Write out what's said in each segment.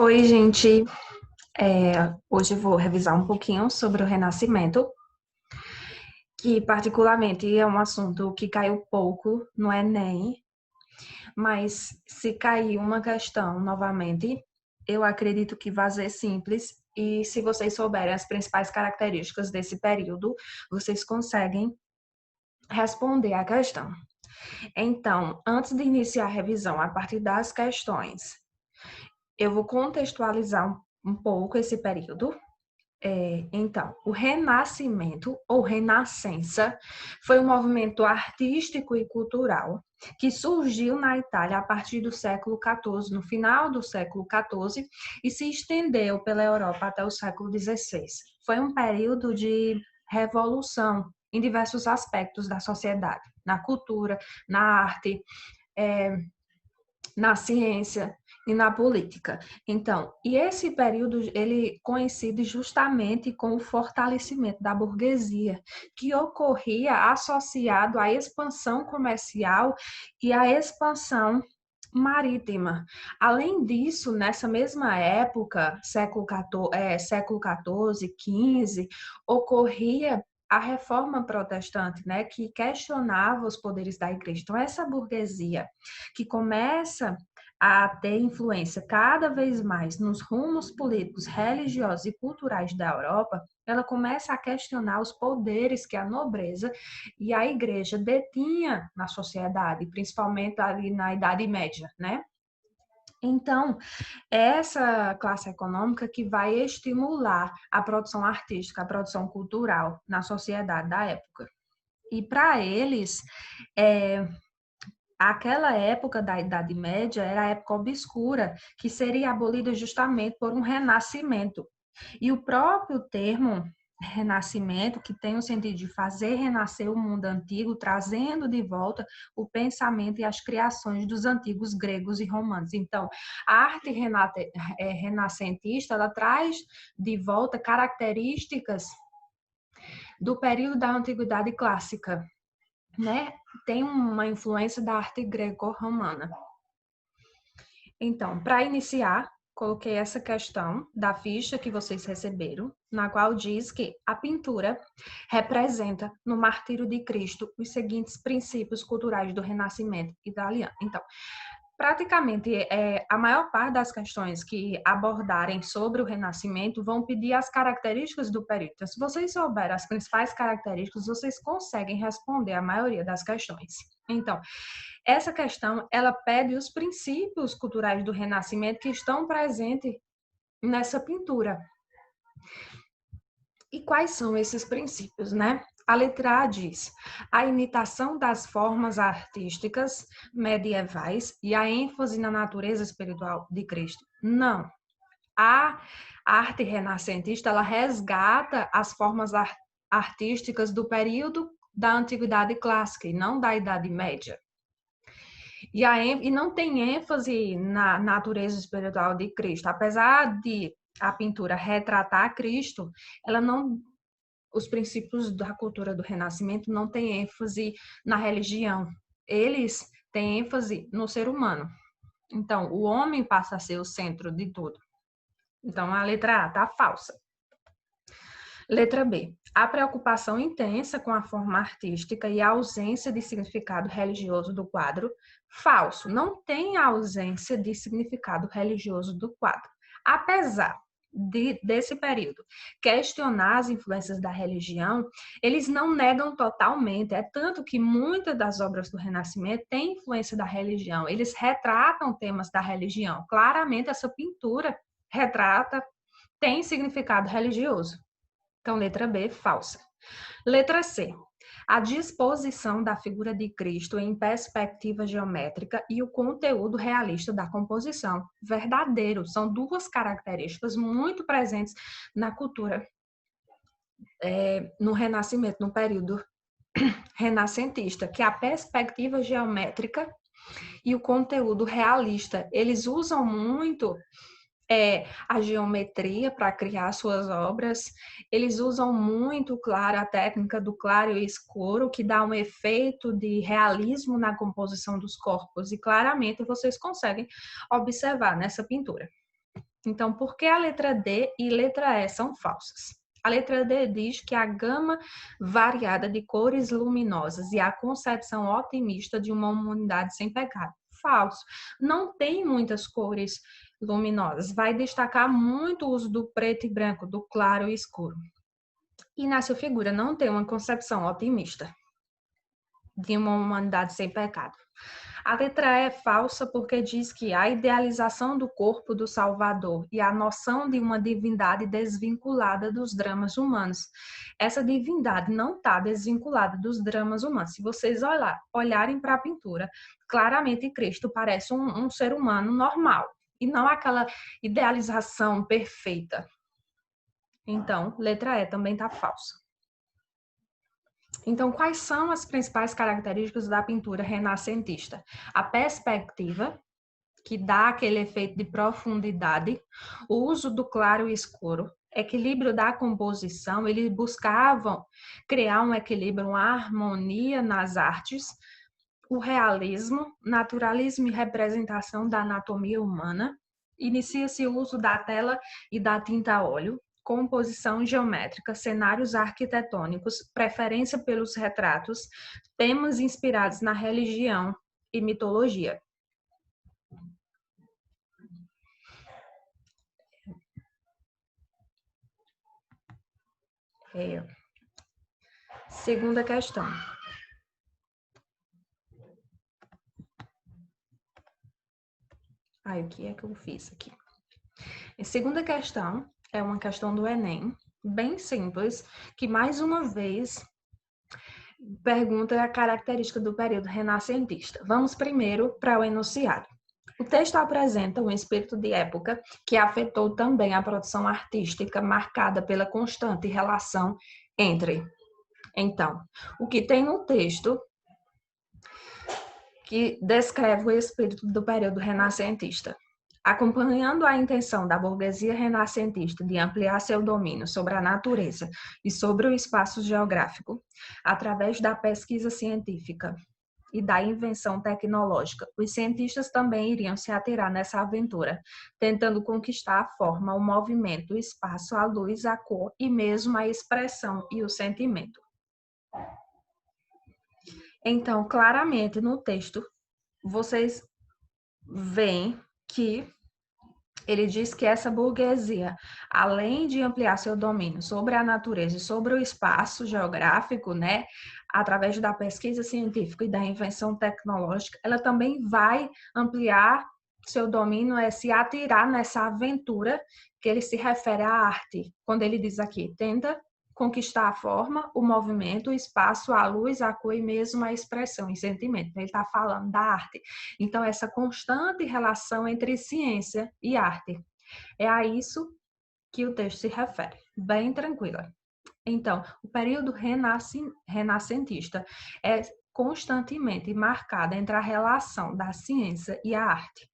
Oi, gente. Hoje eu vou revisar um pouquinho sobre o Renascimento, que particularmente é um assunto que caiu pouco no Enem, mas se cair uma questão novamente, eu acredito que vai ser simples e se vocês souberem as principais características desse período, vocês conseguem responder a questão. Então, antes de iniciar a revisão a partir das questões, eu vou contextualizar um pouco esse período. Então, o Renascimento ou Renascença foi um movimento artístico e cultural que surgiu na Itália a partir do século XIV, no final do século XIV, e se estendeu pela Europa até o século XVI. Foi um período de revolução em diversos aspectos da sociedade, na cultura, na arte, é, na ciência e na política. Então, e esse período ele coincide justamente com o fortalecimento da burguesia, que ocorria associado à expansão comercial e à expansão marítima. Além disso, nessa mesma época, século XIV, XV, ocorria a reforma protestante, né, que questionava os poderes da igreja. Então, essa burguesia que começa a ter influência cada vez mais nos rumos políticos, religiosos e culturais da Europa, ela começa a questionar os poderes que a nobreza e a igreja detinha na sociedade, principalmente ali na Idade Média, né? Então, essa classe econômica que vai estimular a produção artística, a produção cultural na sociedade da época. E para eles, é, aquela época da Idade Média era a época obscura, que seria abolida justamente por um renascimento. E o próprio termo renascimento, que tem o sentido de fazer renascer o mundo antigo, trazendo de volta o pensamento e as criações dos antigos gregos e romanos. Então, a arte renascentista, ela traz de volta características do período da antiguidade clássica, né? Tem uma influência da arte greco-romana. Então, para iniciar, coloquei essa questão da ficha que vocês receberam, na qual diz que a pintura representa no martírio de Cristo os seguintes princípios culturais do Renascimento italiano. Então, praticamente, a maior parte das questões que abordarem sobre o Renascimento vão pedir as características do período. Então, se vocês souberem as principais características, vocês conseguem responder a maioria das questões. Então, essa questão, ela pede os princípios culturais do Renascimento que estão presentes nessa pintura. E quais são esses princípios, né? A letra A diz: a imitação das formas artísticas medievais e a ênfase na natureza espiritual de Cristo. Não. A arte renascentista, ela resgata as formas artísticas do período da Antiguidade Clássica e não da Idade Média. E não tem ênfase na natureza espiritual de Cristo. Apesar de a pintura retratar Cristo, ela não, os princípios da cultura do Renascimento não têm ênfase na religião. Eles têm ênfase no ser humano. Então, o homem passa a ser o centro de tudo. Então, a letra A está falsa. Letra B. A preocupação intensa com a forma artística e a ausência de significado religioso do quadro. Falso. Não tem ausência de significado religioso do quadro. Apesar desse período questionar as influências da religião, eles não negam totalmente. É tanto que muitas das obras do Renascimento têm influência da religião. Eles retratam temas da religião. Claramente, essa pintura retrata, tem significado religioso. Então, letra B, falsa. Letra C. A disposição da figura de Cristo em perspectiva geométrica e o conteúdo realista da composição. Verdadeiro. São duas características muito presentes na cultura, no Renascimento, no período renascentista, que é a perspectiva geométrica e o conteúdo realista. Eles usam muito a geometria para criar suas obras. Eles usam muito, claro, a técnica do claro e escuro, que dá um efeito de realismo na composição dos corpos, e claramente vocês conseguem observar nessa pintura. Então, por que a letra D e letra E são falsas? A letra D diz que a gama variada de cores luminosas e a concepção otimista de uma humanidade sem pecado. Falso. Não tem muitas cores luminosas. Vai destacar muito o uso do preto e branco, do claro e escuro. E nessa figura não tem uma concepção otimista de uma humanidade sem pecado. A letra E é falsa porque diz que a idealização do corpo do Salvador e a noção de uma divindade desvinculada dos dramas humanos. Essa divindade não está desvinculada dos dramas humanos. Se vocês olharem para a pintura, claramente Cristo parece um ser humano normal e não aquela idealização perfeita. Então, letra E também está falsa. Então, quais são as principais características da pintura renascentista? A perspectiva, que dá aquele efeito de profundidade, o uso do claro e escuro, equilíbrio da composição, eles buscavam criar um equilíbrio, uma harmonia nas artes, o realismo, naturalismo e representação da anatomia humana, inicia-se o uso da tela e da tinta a óleo, composição geométrica, cenários arquitetônicos, preferência pelos retratos, temas inspirados na religião e mitologia. Segunda questão. O que é que eu fiz aqui? A segunda questão é uma questão do Enem, bem simples, que mais uma vez pergunta a característica do período renascentista. Vamos primeiro para o enunciado. O texto apresenta um espírito de época que afetou também a produção artística, marcada pela constante relação entre. Então, o que tem no texto que descreve o espírito do período renascentista? Acompanhando a intenção da burguesia renascentista de ampliar seu domínio sobre a natureza e sobre o espaço geográfico, através da pesquisa científica e da invenção tecnológica, os cientistas também iriam se atirar nessa aventura, tentando conquistar a forma, o movimento, o espaço, a luz, a cor e mesmo a expressão e o sentimento. Então, claramente no texto, vocês veem que ele diz que essa burguesia, além de ampliar seu domínio sobre a natureza e sobre o espaço geográfico, né, através da pesquisa científica e da invenção tecnológica, ela também vai ampliar seu domínio, se atirar nessa aventura que ele se refere à arte. Quando ele diz aqui, tenta conquistar a forma, o movimento, o espaço, a luz, a cor e mesmo a expressão e sentimento. Ele está falando da arte. Então, essa constante relação entre ciência e arte. É a isso que o texto se refere. Bem tranquila. Então, o período renascentista é constantemente marcado entre a relação da ciência e a arte.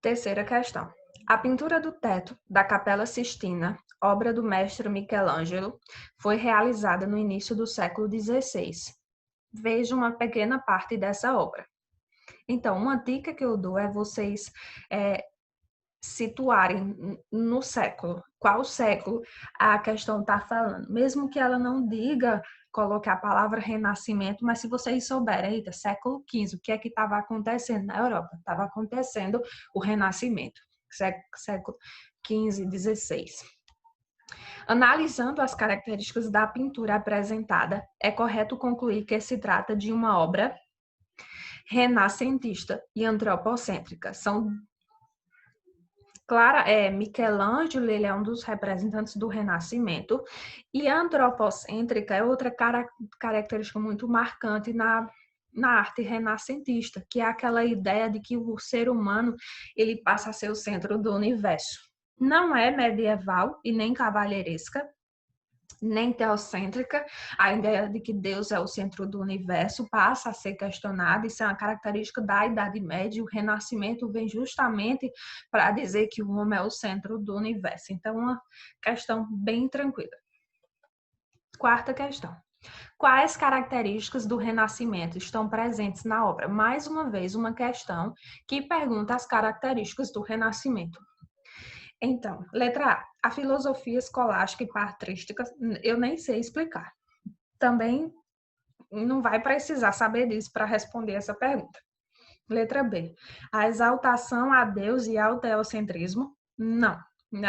Terceira questão. A pintura do teto da Capela Sistina, obra do mestre Michelangelo, foi realizada no início do século XVI. Veja uma pequena parte dessa obra. Então, uma dica que eu dou é vocês situarem no século. Qual século a questão está falando? Mesmo que ela não diga colocar a palavra renascimento, mas se vocês souberem, eita, século XV, o que é que estava acontecendo na Europa? Estava acontecendo o renascimento, século XV, XVI. Analisando as características da pintura apresentada, é correto concluir que se trata de uma obra renascentista e antropocêntrica. Michelangelo, ele é um dos representantes do Renascimento, e a antropocêntrica é outra característica muito marcante na arte renascentista, que é aquela ideia de que o ser humano ele passa a ser o centro do universo. Não é medieval e nem cavalheiresca, nem teocêntrica, a ideia de que Deus é o centro do universo passa a ser questionada, isso é uma característica da Idade Média, o Renascimento vem justamente para dizer que o homem é o centro do universo. Então, uma questão bem tranquila. Quarta questão. Quais características do Renascimento estão presentes na obra? Mais uma vez, uma questão que pergunta as características do Renascimento. Então, letra A, a filosofia escolástica e patrística, eu nem sei explicar. Também não vai precisar saber disso para responder essa pergunta. Letra B, a exaltação a Deus e ao teocentrismo? Não.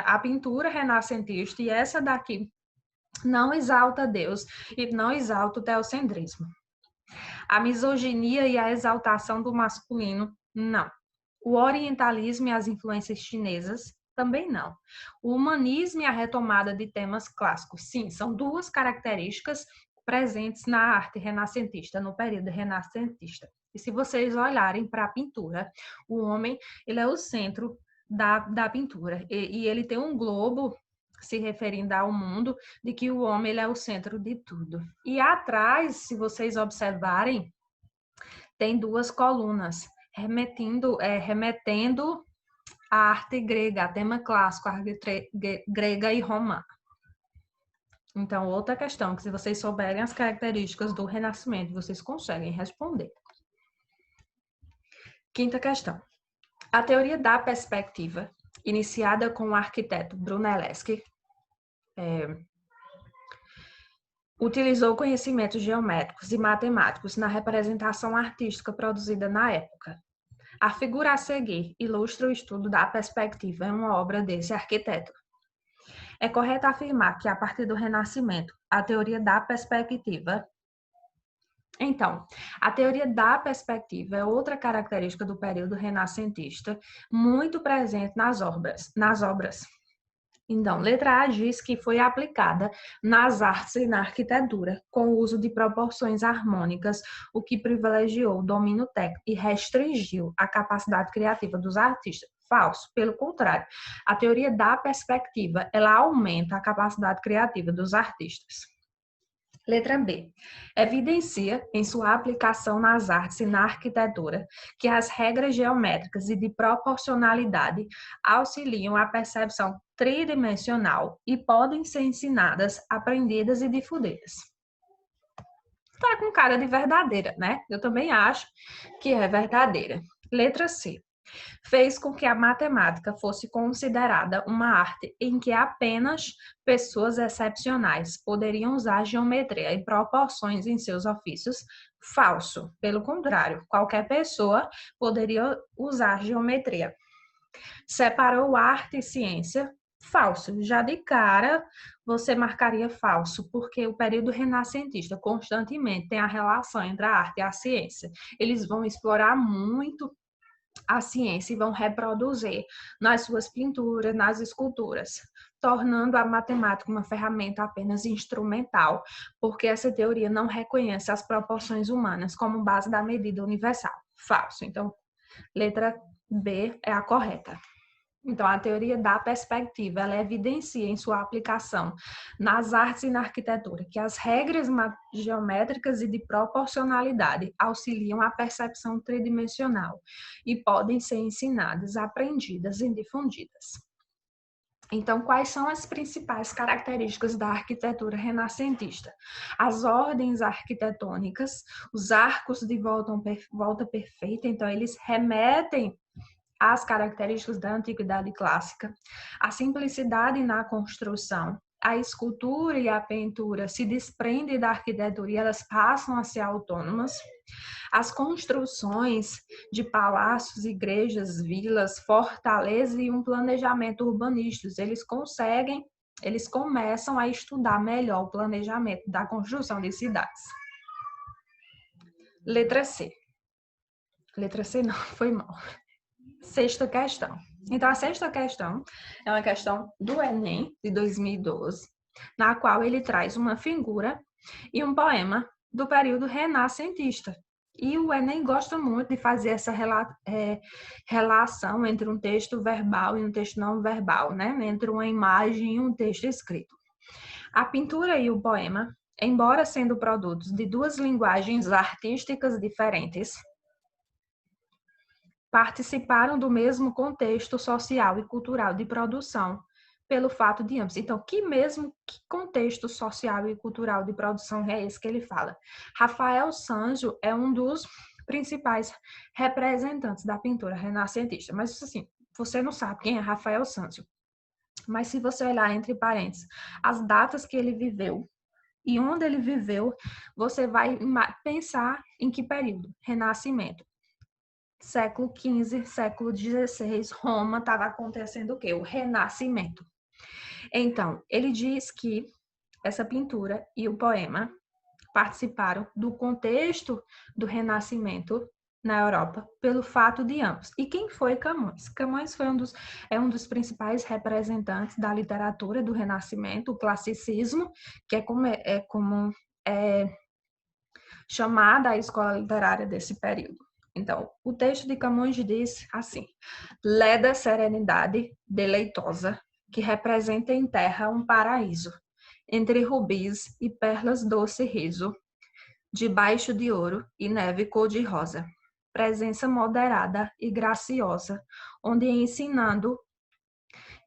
A pintura renascentista, e essa daqui, não exalta Deus e não exalta o teocentrismo. A misoginia e a exaltação do masculino? Não. O orientalismo e as influências chinesas? Também não. O humanismo e a retomada de temas clássicos? Sim, são duas características presentes na arte renascentista, no período renascentista. E se vocês olharem para a pintura, o homem ele é o centro da pintura. E ele tem um globo se referindo ao mundo, de que o homem ele é o centro de tudo. E atrás, se vocês observarem, tem duas colunas, remetendo à arte grega, a tema clássico, a arte grega e romana. Então, outra questão, que se vocês souberem as características do Renascimento, vocês conseguem responder. Quinta questão. A teoria da perspectiva, iniciada com o arquiteto Brunelleschi, utilizou conhecimentos geométricos e matemáticos na representação artística produzida na época. A figura a seguir ilustra o estudo da perspectiva em uma obra desse arquiteto. É correto afirmar que, a partir do Renascimento, a teoria da perspectiva... Então, a teoria da perspectiva é outra característica do período renascentista, muito presente nas obras. Então, letra A diz que foi aplicada nas artes e na arquitetura, com o uso de proporções harmônicas, o que privilegiou o domínio técnico e restringiu a capacidade criativa dos artistas. Falso. Pelo contrário, a teoria da perspectiva, ela aumenta a capacidade criativa dos artistas. Letra B. Evidencia, em sua aplicação nas artes e na arquitetura, que as regras geométricas e de proporcionalidade auxiliam a percepção tridimensional e podem ser ensinadas, aprendidas e difundidas. Tá com cara de verdadeira, né? Eu também acho que é verdadeira. Letra C. Fez com que a matemática fosse considerada uma arte em que apenas pessoas excepcionais poderiam usar geometria e proporções em seus ofícios. Falso. Pelo contrário, qualquer pessoa poderia usar geometria. Separou arte e ciência. Falso. Já de cara, você marcaria falso, porque o período renascentista constantemente tem a relação entre a arte e a ciência. Eles vão explorar muito a ciência e vão reproduzir nas suas pinturas, nas esculturas, tornando a matemática uma ferramenta apenas instrumental, porque essa teoria não reconhece as proporções humanas como base da medida universal. Falso. Então, letra B é a correta. Então, a teoria da perspectiva, ela evidencia em sua aplicação nas artes e na arquitetura que as regras geométricas e de proporcionalidade auxiliam a percepção tridimensional e podem ser ensinadas, aprendidas e difundidas. Então, quais são as principais características da arquitetura renascentista? As ordens arquitetônicas, os arcos de volta perfeita, então eles remetem as características da antiguidade clássica, a simplicidade na construção, a escultura e a pintura se desprendem da arquitetura e elas passam a ser autônomas. As construções de palácios, igrejas, vilas, fortalezas e um planejamento urbanístico, eles começam a estudar melhor o planejamento da construção de cidades. Letra C. Letra C não, foi mal. Sexta questão. Então, a sexta questão é uma questão do Enem, de 2012, na qual ele traz uma figura e um poema do período renascentista. E o Enem gosta muito de fazer essa relação entre um texto verbal e um texto não verbal, né? Entre uma imagem e um texto escrito. A pintura e o poema, embora sendo produtos de duas linguagens artísticas diferentes, participaram do mesmo contexto social e cultural de produção, pelo fato de ambos. Então, que contexto social e cultural de produção é esse que ele fala? Rafael Sanzio é um dos principais representantes da pintura renascentista. Mas, assim, você não sabe quem é Rafael Sanzio. Mas se você olhar entre parênteses as datas que ele viveu e onde ele viveu, você vai pensar em que período? Renascimento. Século XV, século XVI, Roma estava acontecendo o quê? O Renascimento. Então, ele diz que essa pintura e o poema participaram do contexto do Renascimento na Europa pelo fato de ambos. E quem foi Camões? Camões foi um dos principais representantes da literatura do Renascimento, o classicismo, que é como chamada a escola literária desse período. Então, o texto de Camões diz assim: leda serenidade deleitosa, que representa em terra um paraíso, entre rubis e perlas doce riso, debaixo de ouro e neve cor-de-rosa. Presença moderada e graciosa, onde ensinando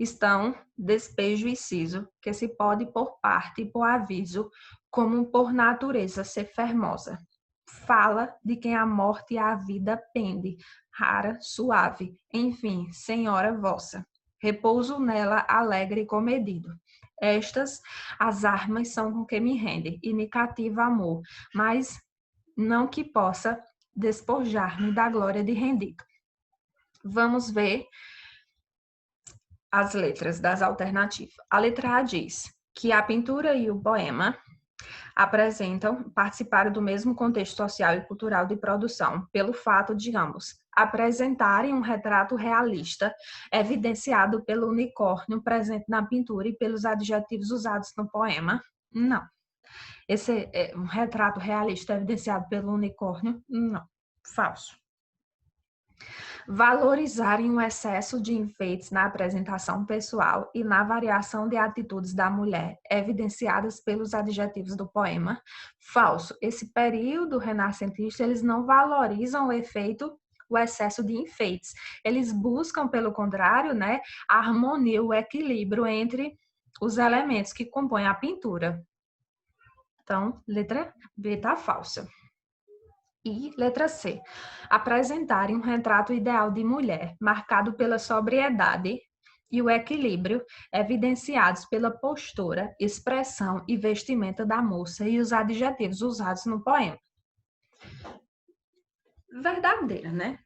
estão despejo e siso, que se pode por parte e por aviso, como por natureza ser fermosa. Fala de quem a morte e a vida pende, rara, suave, enfim, senhora vossa. Repouso nela alegre e comedido. Estas as armas são com que me rende e me cativa amor, mas não que possa despojar-me da glória de rendido. Vamos ver as letras das alternativas. A letra A diz que a pintura e o poema participaram do mesmo contexto social e cultural de produção, pelo fato de ambos apresentarem um retrato realista, evidenciado pelo unicórnio presente na pintura e pelos adjetivos usados no poema. Não. Esse é um retrato realista evidenciado pelo unicórnio? Não. Falso. Valorizarem o excesso de enfeites na apresentação pessoal e na variação de atitudes da mulher, evidenciadas pelos adjetivos do poema. Falso. Esse período renascentista, eles não valorizam o excesso de enfeites. Eles buscam, pelo contrário, né, a harmonia, o equilíbrio entre os elementos que compõem a pintura. Então, letra B está falsa. E letra C, apresentarem um retrato ideal de mulher, marcado pela sobriedade e o equilíbrio, evidenciados pela postura, expressão e vestimenta da moça e os adjetivos usados no poema. Verdadeira, né?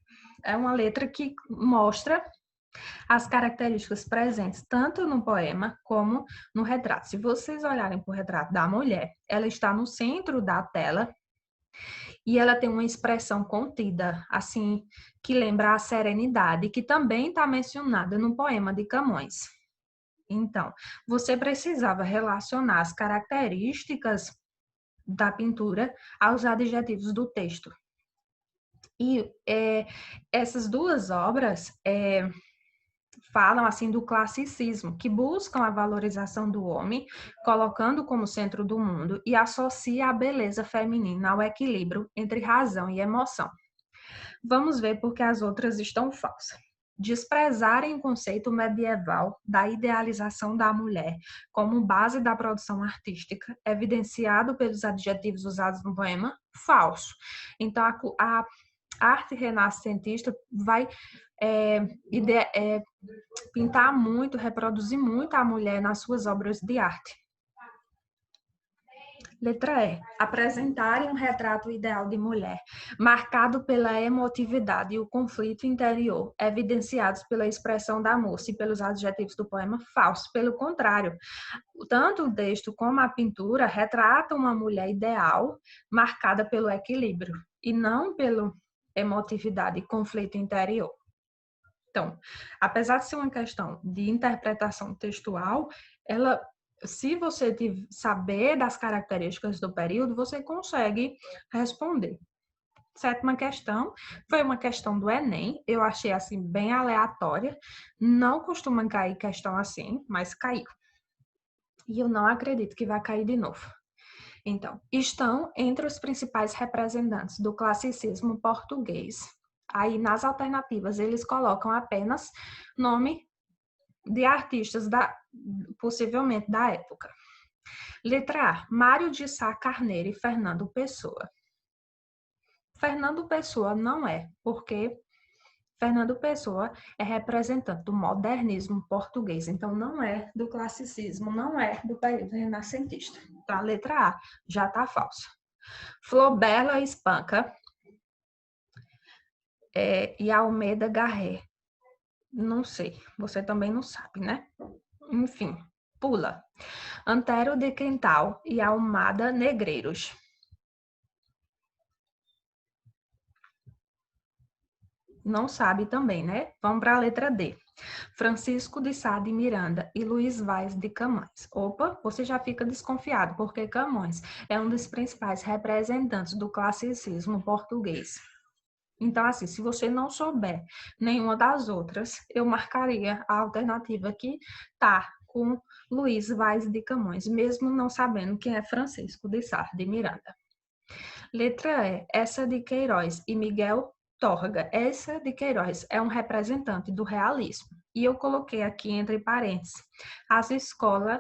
É uma letra que mostra as características presentes tanto no poema como no retrato. Se vocês olharem para o retrato da mulher, ela está no centro da tela, e ela tem uma expressão contida, assim, que lembra a serenidade, que também está mencionada no poema de Camões. Então, você precisava relacionar as características da pintura aos adjetivos do texto. E essas duas obras falam assim do classicismo, que buscam a valorização do homem, colocando como centro do mundo e associa a beleza feminina ao equilíbrio entre razão e emoção. Vamos ver porque as outras estão falsas. Desprezarem o conceito medieval da idealização da mulher como base da produção artística, evidenciado pelos adjetivos usados no poema, falso. Então, a arte renascentista vai pintar muito, reproduzir muito a mulher nas suas obras de arte. Letra E. Apresentarem um retrato ideal de mulher, marcado pela emotividade e o conflito interior, evidenciados pela expressão da moça e pelos adjetivos do poema, falso. Pelo contrário, tanto o texto como a pintura retratam uma mulher ideal, marcada pelo equilíbrio, e não pela emotividade e conflito interior. Então, apesar de ser uma questão de interpretação textual, se você saber das características do período, você consegue responder. Sétima questão, foi uma questão do Enem, eu achei assim bem aleatória, não costuma cair questão assim, mas caiu. E eu não acredito que vai cair de novo. Então, estão entre os principais representantes do classicismo português. Aí, nas alternativas, eles colocam apenas nome de artistas possivelmente da época. Letra A, Mário de Sá Carneiro e Fernando Pessoa. Fernando Pessoa não é, porque Fernando Pessoa é representante do modernismo português, então não é do classicismo, não é do período renascentista. Então, a letra A já está falsa. Flobela Espanca e Almeida Garré. Não sei, você também não sabe, né? Enfim, pula. Antero de Quental e Almada Negreiros. Não sabe também, né? Vamos para a letra D. Francisco de Sá de Miranda e Luiz Vaz de Camões. Opa, você já fica desconfiado, porque Camões é um dos principais representantes do classicismo português. Então, assim, se você não souber nenhuma das outras, eu marcaria a alternativa que tá com Luiz Vaz de Camões, mesmo não sabendo quem é Francisco de Sá de Miranda. Letra E, Essa de Queiroz e Miguel Torga. Essa de Queiroz é um representante do realismo. E eu coloquei aqui entre parênteses as escolas,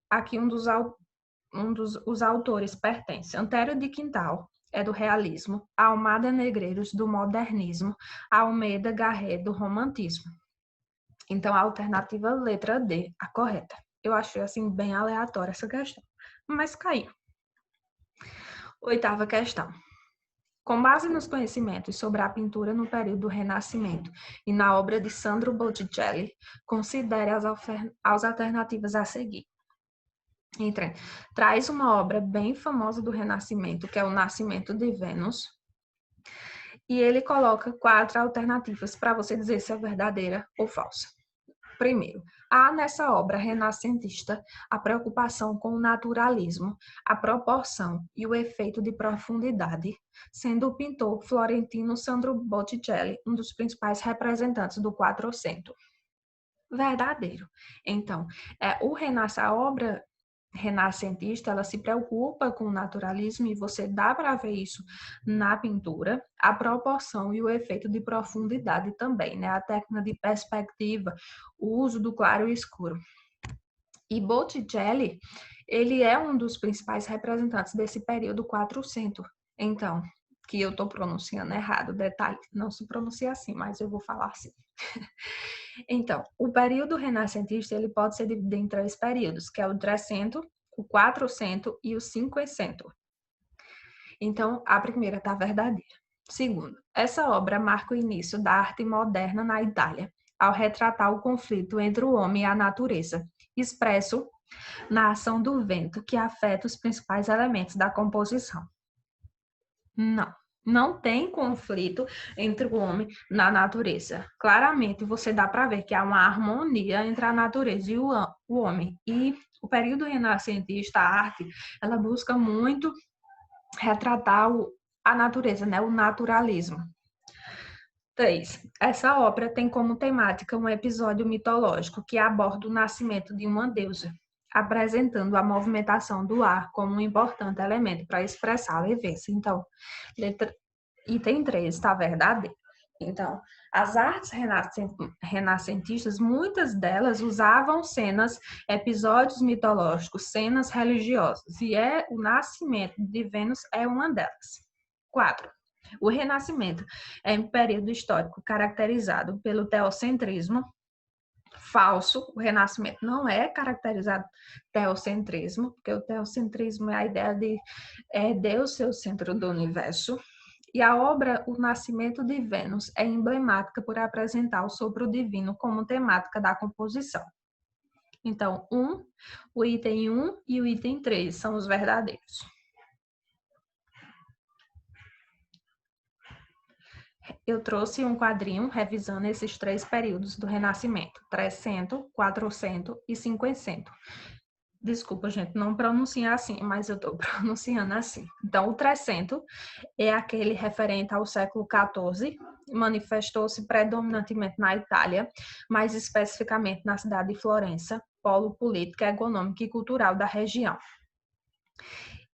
aqui os autores pertencem. Antero de Quintal é do realismo, Almada Negreiros do modernismo, Almeida Garré do romantismo. Então, a alternativa letra D, a correta. Eu achei assim bem aleatória essa questão, mas caiu. 8ª questão. Com base nos conhecimentos sobre a pintura no período do Renascimento e na obra de Sandro Botticelli, considere as alternativas a seguir. Traz uma obra bem famosa do Renascimento, que é o Nascimento de Vênus, e ele coloca 4 alternativas para você dizer se é verdadeira ou falsa. Primeiro, há nessa obra renascentista a preocupação com o naturalismo, a proporção e o efeito de profundidade, sendo o pintor florentino Sandro Botticelli um dos principais representantes do Quatrocento. Verdadeiro. Então, a obra renascentista, ela se preocupa com o naturalismo e você dá para ver isso na pintura, a proporção e o efeito de profundidade também, né? A técnica de perspectiva, o uso do claro e escuro. E Botticelli, ele é um dos principais representantes desse período 400. Então, que eu estou pronunciando errado, detalhe, não se pronuncia assim, mas eu vou falar assim. Então, o período renascentista ele pode ser dividido em 3 períodos, que é o 300, o 400 e o 500. Então, a primeira está verdadeira. Segundo, essa obra marca o início da arte moderna na Itália, ao retratar o conflito entre o homem e a natureza, expresso na ação do vento que afeta os principais elementos da composição. Não tem conflito entre o homem e a natureza. Claramente, você dá para ver que há uma harmonia entre a natureza e o homem. E o período renascentista, a arte, ela busca muito retratar a natureza, né? O naturalismo. 3. Essa obra tem como temática um episódio mitológico que aborda o nascimento de uma deusa, apresentando a movimentação do ar como um importante elemento para expressar a leveza. Então, item 3 está verdadeiro. Então, as artes renascentistas, muitas delas usavam episódios mitológicos, cenas religiosas, e o nascimento de Vênus é uma delas. 4. O Renascimento é um período histórico caracterizado pelo teocentrismo. Falso, o Renascimento não é caracterizado teocentrismo, porque o teocentrismo é a ideia de Deus ser o centro do universo. E a obra O Nascimento de Vênus é emblemática por apresentar o sopro divino como temática da composição. Então, o item 1 e o item 3 são os verdadeiros. Eu trouxe um quadrinho revisando esses 3 períodos do Renascimento, 300, 400 e 500. Desculpa, gente, não pronuncia assim, mas eu estou pronunciando assim. Então, o 300 é aquele referente ao século XIV, manifestou-se predominantemente na Itália, mais especificamente na cidade de Florença, polo político, econômico e cultural da região.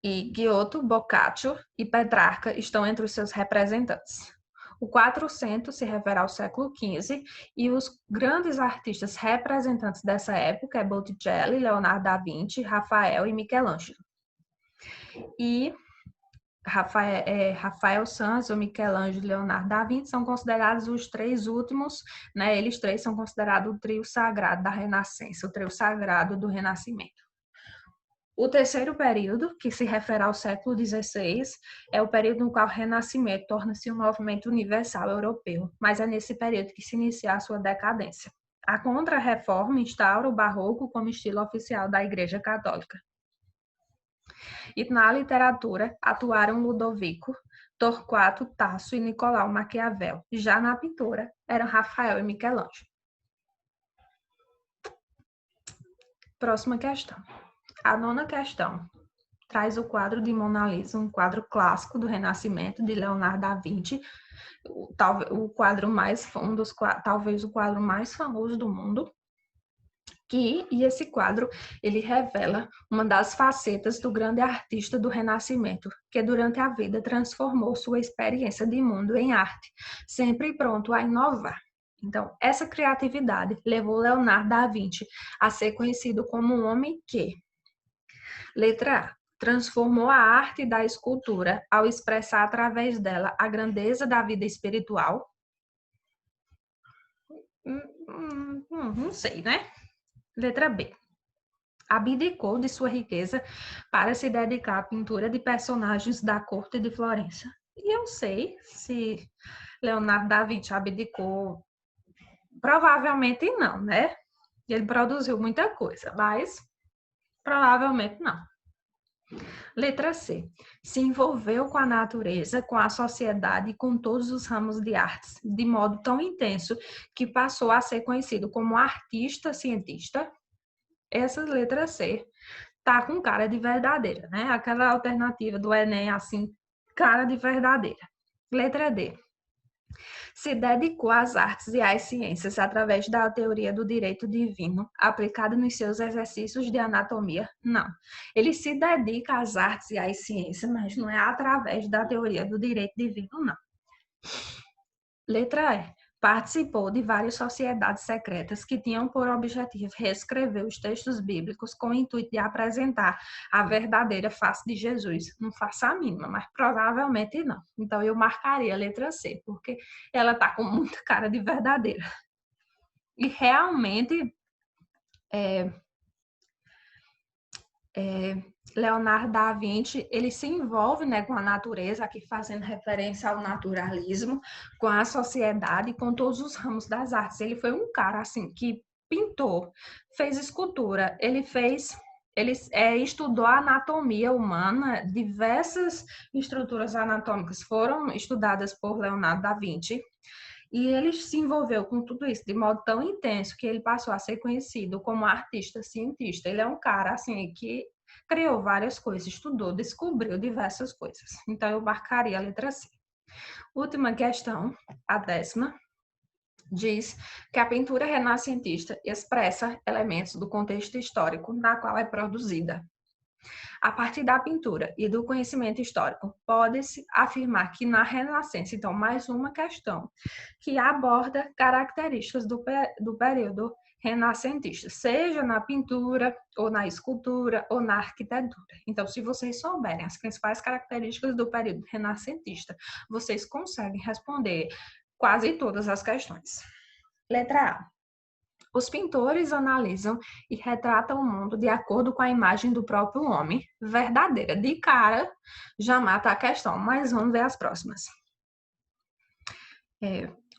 E Giotto, Boccaccio e Petrarca estão entre os seus representantes. O Quatrocento se refere ao século XV e os grandes artistas representantes dessa época é Botticelli, Leonardo da Vinci, Rafael e Michelangelo. E Rafael Sanzio, Michelangelo e Leonardo da Vinci são considerados os três últimos, né? Eles três são considerados o trio sagrado da Renascença, o trio sagrado do Renascimento. O terceiro período, que se refere ao século XVI, é o período no qual o Renascimento torna-se um movimento universal europeu, mas é nesse período que se inicia a sua decadência. A Contra-Reforma instaura o Barroco como estilo oficial da Igreja Católica. E na literatura atuaram Ludovico, Torquato Tasso e Nicolau Maquiavel. Já na pintura eram Rafael e Michelangelo. Próxima questão. A nona questão traz o quadro de Mona Lisa, um quadro clássico do Renascimento de Leonardo da Vinci, talvez o quadro mais famoso do mundo. E esse quadro ele revela uma das facetas do grande artista do Renascimento, que durante a vida transformou sua experiência de mundo em arte, sempre pronto a inovar. Então, essa criatividade levou Leonardo da Vinci a ser conhecido como um homem que, letra A, transformou a arte da escultura ao expressar através dela a grandeza da vida espiritual. Não sei, né? Letra B. Abdicou de sua riqueza para se dedicar à pintura de personagens da corte de Florença. E eu sei se Leonardo da Vinci abdicou. Provavelmente não, né? Ele produziu muita coisa, mas provavelmente não. Letra C. Se envolveu com a natureza, com a sociedade e com todos os ramos de artes, de modo tão intenso que passou a ser conhecido como artista-cientista. Essa letra C tá com cara de verdadeira, né? Aquela alternativa do Enem, assim, cara de verdadeira. Letra D. Se dedicou às artes e às ciências através da teoria do direito divino, aplicada nos seus exercícios de anatomia? Não. Ele se dedica às artes e às ciências, mas não é através da teoria do direito divino, não. Letra E. Participou de várias sociedades secretas que tinham por objetivo reescrever os textos bíblicos com o intuito de apresentar a verdadeira face de Jesus. Não faço a mínima, mas provavelmente não. Então, eu marcaria a letra C, porque ela está com muita cara de verdadeira. E realmente, Leonardo da Vinci, ele se envolve, né, com a natureza, aqui fazendo referência ao naturalismo, com a sociedade, com todos os ramos das artes. Ele foi um cara, assim, que pintou, fez escultura, ele estudou a anatomia humana, diversas estruturas anatômicas foram estudadas por Leonardo da Vinci, e ele se envolveu com tudo isso de modo tão intenso que ele passou a ser conhecido como artista cientista. Ele é um cara, assim, que criou várias coisas, estudou, descobriu diversas coisas. Então, eu marcaria a letra C. Última questão, a 10ª, diz que a pintura renascentista expressa elementos do contexto histórico na qual é produzida. A partir da pintura e do conhecimento histórico, pode-se afirmar que na Renascença, então, mais uma questão que aborda características do período renascentista, seja na pintura, ou na escultura, ou na arquitetura. Então, se vocês souberem as principais características do período renascentista, vocês conseguem responder quase todas as questões. Letra A. Os pintores analisam e retratam o mundo de acordo com a imagem do próprio homem, verdadeira. De cara, já mata a questão, mas vamos ver as próximas.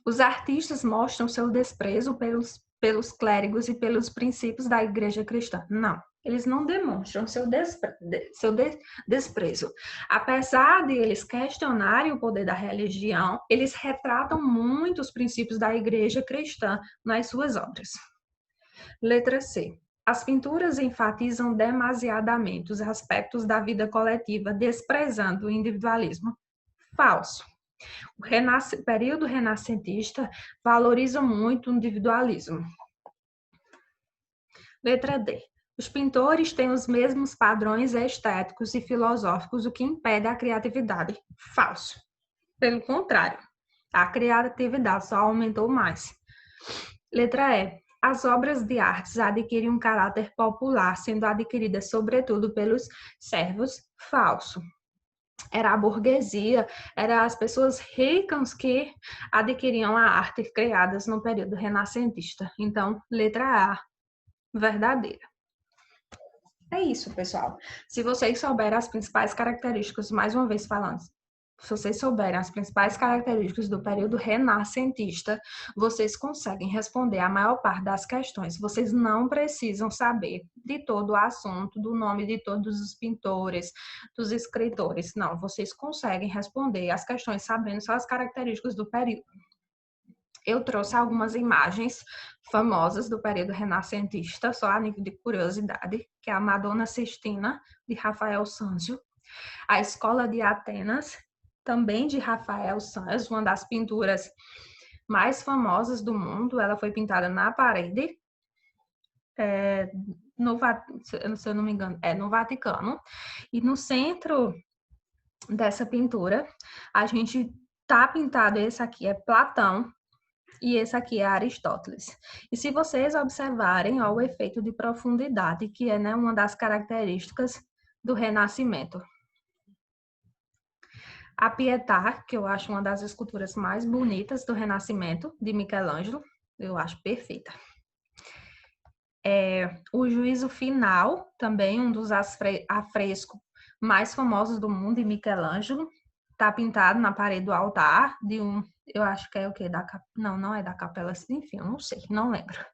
Os artistas mostram seu desprezo pelos clérigos e pelos princípios da igreja cristã. Não, eles não demonstram seu desprezo. Apesar de eles questionarem o poder da religião, eles retratam muito os princípios da igreja cristã nas suas obras. Letra C. As pinturas enfatizam demasiadamente os aspectos da vida coletiva, desprezando o individualismo. Falso. O período renascentista valoriza muito o individualismo. Letra D. Os pintores têm os mesmos padrões estéticos e filosóficos, o que impede a criatividade. Falso. Pelo contrário, A criatividade só aumentou mais. Letra E. As obras de artes adquirem um caráter popular, sendo adquiridas sobretudo pelos servos. Falso. Era a burguesia, eram as pessoas ricas que adquiriam a arte criadas no período renascentista. Então, letra A, verdadeira. É isso, pessoal. Se vocês souberem as principais características, mais uma vez falando, se vocês souberem as principais características do período renascentista, vocês conseguem responder a maior parte das questões. Vocês não precisam saber de todo o assunto, do nome de todos os pintores, dos escritores. Não, vocês conseguem responder as questões sabendo só as características do período. Eu trouxe algumas imagens famosas do período renascentista, só a nível de curiosidade, que é a Madonna Sistina, de Rafael Sanzio, a Escola de Atenas, também de Rafael Sanzio, uma das pinturas mais famosas do mundo. Ela foi pintada na parede, se eu não me engano, no Vaticano. E no centro dessa pintura, a gente tá pintado, esse aqui é Platão, e esse aqui é Aristóteles. E se vocês observarem, ó, o efeito de profundidade, que é, né, uma das características do Renascimento. A Pietà, que eu acho uma das esculturas mais bonitas do Renascimento, de Michelangelo, eu acho perfeita. O Juízo Final, também um dos afrescos mais famosos do mundo, de Michelangelo, está pintado na parede do altar de um, eu acho que é o quê? Não é da Capela, enfim, eu não sei, não lembro.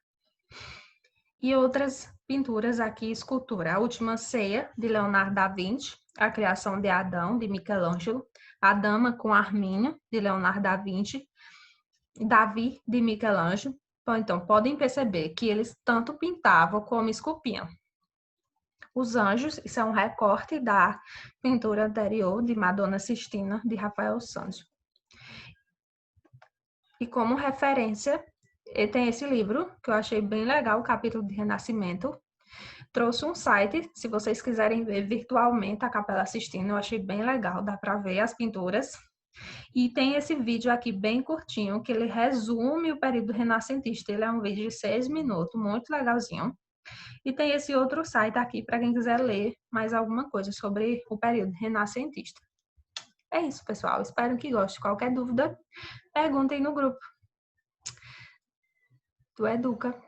E outras pinturas aqui, escultura. A Última Ceia, de Leonardo da Vinci, A Criação de Adão, de Michelangelo, A Dama com Arminho, de Leonardo da Vinci, Davi, de Michelangelo. Então, podem perceber que eles tanto pintavam como esculpiam. Os Anjos, isso é um recorte da pintura anterior de Madonna Sistina, de Rafael Sanzio. E como referência, tem esse livro, que eu achei bem legal, o capítulo de Renascimento. Trouxe um site, se vocês quiserem ver virtualmente a Capela Sistina, eu achei bem legal, dá para ver as pinturas. E tem esse vídeo aqui bem curtinho, que ele resume o período renascentista. Ele é um vídeo de 6 minutos, muito legalzinho. E tem esse outro site aqui para quem quiser ler mais alguma coisa sobre o período renascentista. É isso, pessoal. Espero que gostem. Qualquer dúvida, perguntem no grupo. Tu educa.